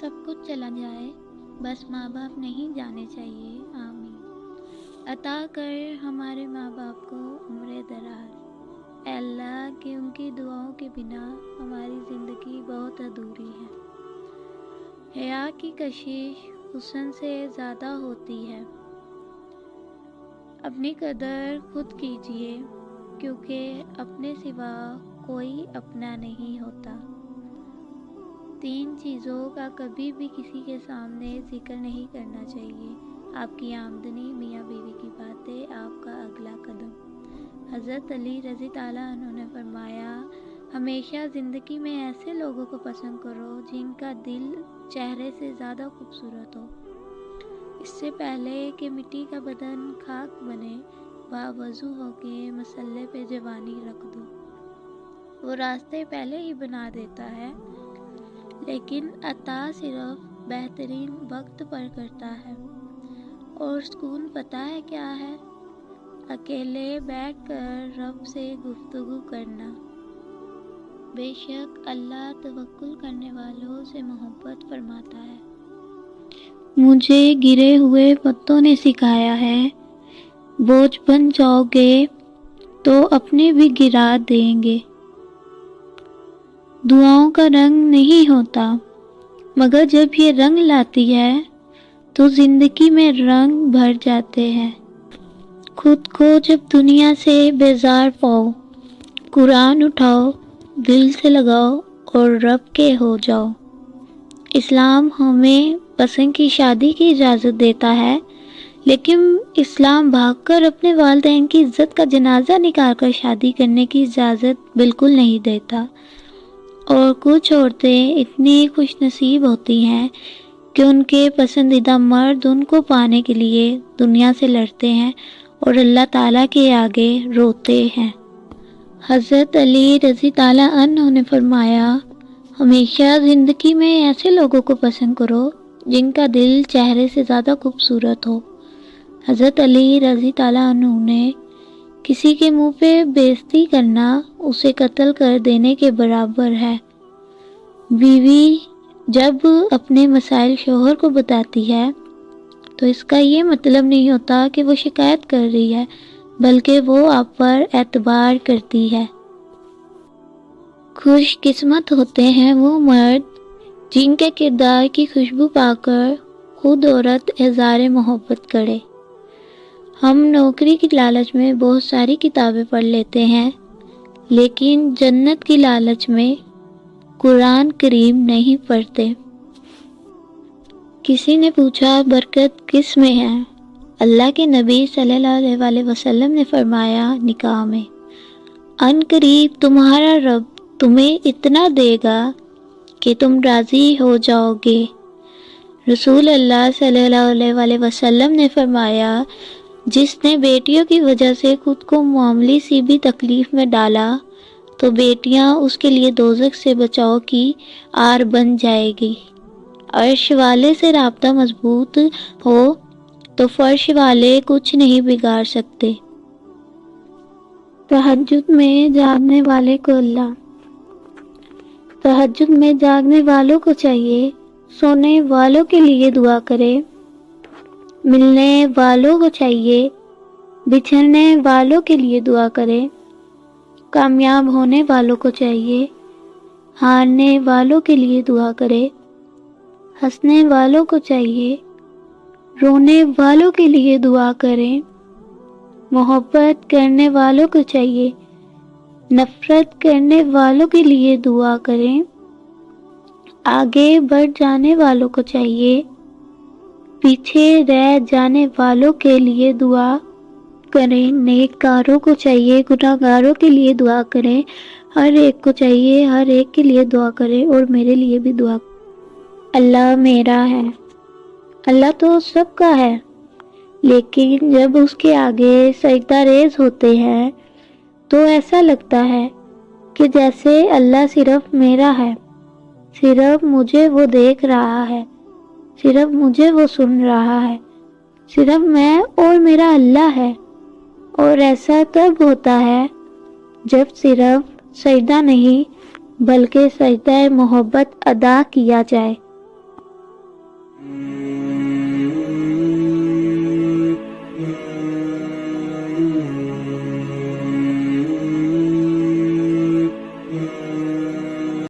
سب کچھ چلا جائے، بس ماں باپ نہیں جانے چاہیے، آمین۔ عطا کر ہمارے ماں باپ کو عمر دراز، اے اللہ کہ ان کی دعاؤں کے بنا ہماری زندگی بہت ادھوری ہے۔ حیا کی کشش حسن سے زیادہ ہوتی ہے۔ اپنی قدر خود کیجیے، کیونکہ اپنے سوا کوئی اپنا نہیں ہوتا۔ 3 چیزوں کا کبھی بھی کسی کے سامنے ذکر نہیں کرنا چاہیے: آپ کی آمدنی، میاں بیوی کی باتیں، آپ کا اگلا قدم۔ حضرت علی رضی اللہ عنہ نے فرمایا، ہمیشہ زندگی میں ایسے لوگوں کو پسند کرو جن کا دل چہرے سے زیادہ خوبصورت ہو۔ اس سے پہلے کہ مٹی کا بدن خاک بنے، باوضو ہو کے مسلح پہ جوانی رکھ دو۔ وہ راستے پہلے ہی بنا دیتا ہے، لیکن عطا صرف بہترین وقت پر کرتا ہے۔ اور سکون پتہ ہے کیا ہے؟ اکیلے بیٹھ کر رب سے گفتگو کرنا۔ بے شک اللہ توکل کرنے والوں سے محبت فرماتا ہے۔ مجھے گرے ہوئے پتوں نے سکھایا ہے، بوجھ بن جاؤ گے تو اپنے بھی گرا دیں گے۔ دعاؤں کا رنگ نہیں ہوتا، مگر جب یہ رنگ لاتی ہے تو زندگی میں رنگ بھر جاتے ہیں۔ خود کو جب دنیا سے بیزار پاؤ، قرآن اٹھاؤ، دل سے لگاؤ اور رب کے ہو جاؤ۔ اسلام ہمیں پسند کی شادی کی اجازت دیتا ہے، لیکن اسلام بھاگ کر اپنے والدین کی عزت کا جنازہ نکال کر شادی کرنے کی اجازت بالکل نہیں دیتا۔ اور کچھ عورتیں اتنی خوش نصیب ہوتی ہیں کہ ان کے پسندیدہ مرد ان کو پانے کے لیے دنیا سے لڑتے ہیں اور اللہ تعالیٰ کے آگے روتے ہیں۔ حضرت علی رضی اللہ عنہ نے فرمایا، ہمیشہ زندگی میں ایسے لوگوں کو پسند کرو جن کا دل چہرے سے زیادہ خوبصورت ہو۔ حضرت علی رضی اللہ عنہ نے کسی کے منہ پہ بےعزتی کرنا اسے قتل کر دینے کے برابر ہے۔ بیوی جب اپنے مسائل شوہر کو بتاتی ہے تو اس کا یہ مطلب نہیں ہوتا کہ وہ شکایت کر رہی ہے، بلکہ وہ آپ پر اعتبار کرتی ہے۔ خوش قسمت ہوتے ہیں وہ مرد جن کے کردار کی خوشبو پا کر خود عورت اظہار محبت کرے۔ ہم نوکری کی لالچ میں بہت ساری کتابیں پڑھ لیتے ہیں، لیکن جنت کی لالچ میں قرآن کریم نہیں پڑھتے۔ کسی نے پوچھا برکت کس میں ہے؟ اللہ کے نبی صلی اللہ علیہ وسلم نے فرمایا، نکاح میں۔ ان قریب تمہارا رب تمہیں اتنا دے گا کہ تم راضی ہو جاؤ گے۔ رسول اللہ صلی اللہ علیہ وسلم نے فرمایا، جس نے بیٹیوں کی وجہ سے خود کو معمولی سی بھی تکلیف میں ڈالا تو بیٹیاں اس کے لیے دوزخ سے بچاؤ کی آر بن جائے گی۔ عرش والے سے رابطہ مضبوط ہو تو فرش والے کچھ نہیں بگاڑ سکتے۔ تہجد میں جاگنے والے کو تہجد میں جاگنے والوں کو چاہیے سونے والوں کے لیے دعا کرے، ملنے والوں کو چاہیے بچھڑنے والوں کے لیے دعا کرے، کامیاب ہونے والوں کو چاہیے ہارنے والوں کے لیے دعا کرے، ہنسنے والوں کو چاہیے رونے والوں کے لیے دعا کریں، محبت کرنے والوں کو چاہیے نفرت کرنے والوں کے لیے دعا کریں، آگے بڑھ جانے والوں کو چاہیے پیچھے رہ جانے والوں کے لیے دعا کریں، نیک کاروں کو چاہیے گناہ گاروں کے لیے دعا کریں، ہر ایک کو چاہیے ہر ایک کے لیے دعا کریں، اور میرے لیے بھی دعا کریں۔ اللہ میرا ہے، اللہ تو سب کا ہے، لیکن جب اس کے آگے سجدہ ریز ہوتے ہیں تو ایسا لگتا ہے کہ جیسے اللہ صرف میرا ہے، صرف مجھے وہ دیکھ رہا ہے، صرف مجھے وہ سن رہا ہے، صرف میں اور میرا اللہ ہے۔ اور ایسا تب ہوتا ہے جب صرف سجدہ نہیں بلکہ سجدہ محبت ادا کیا جائے۔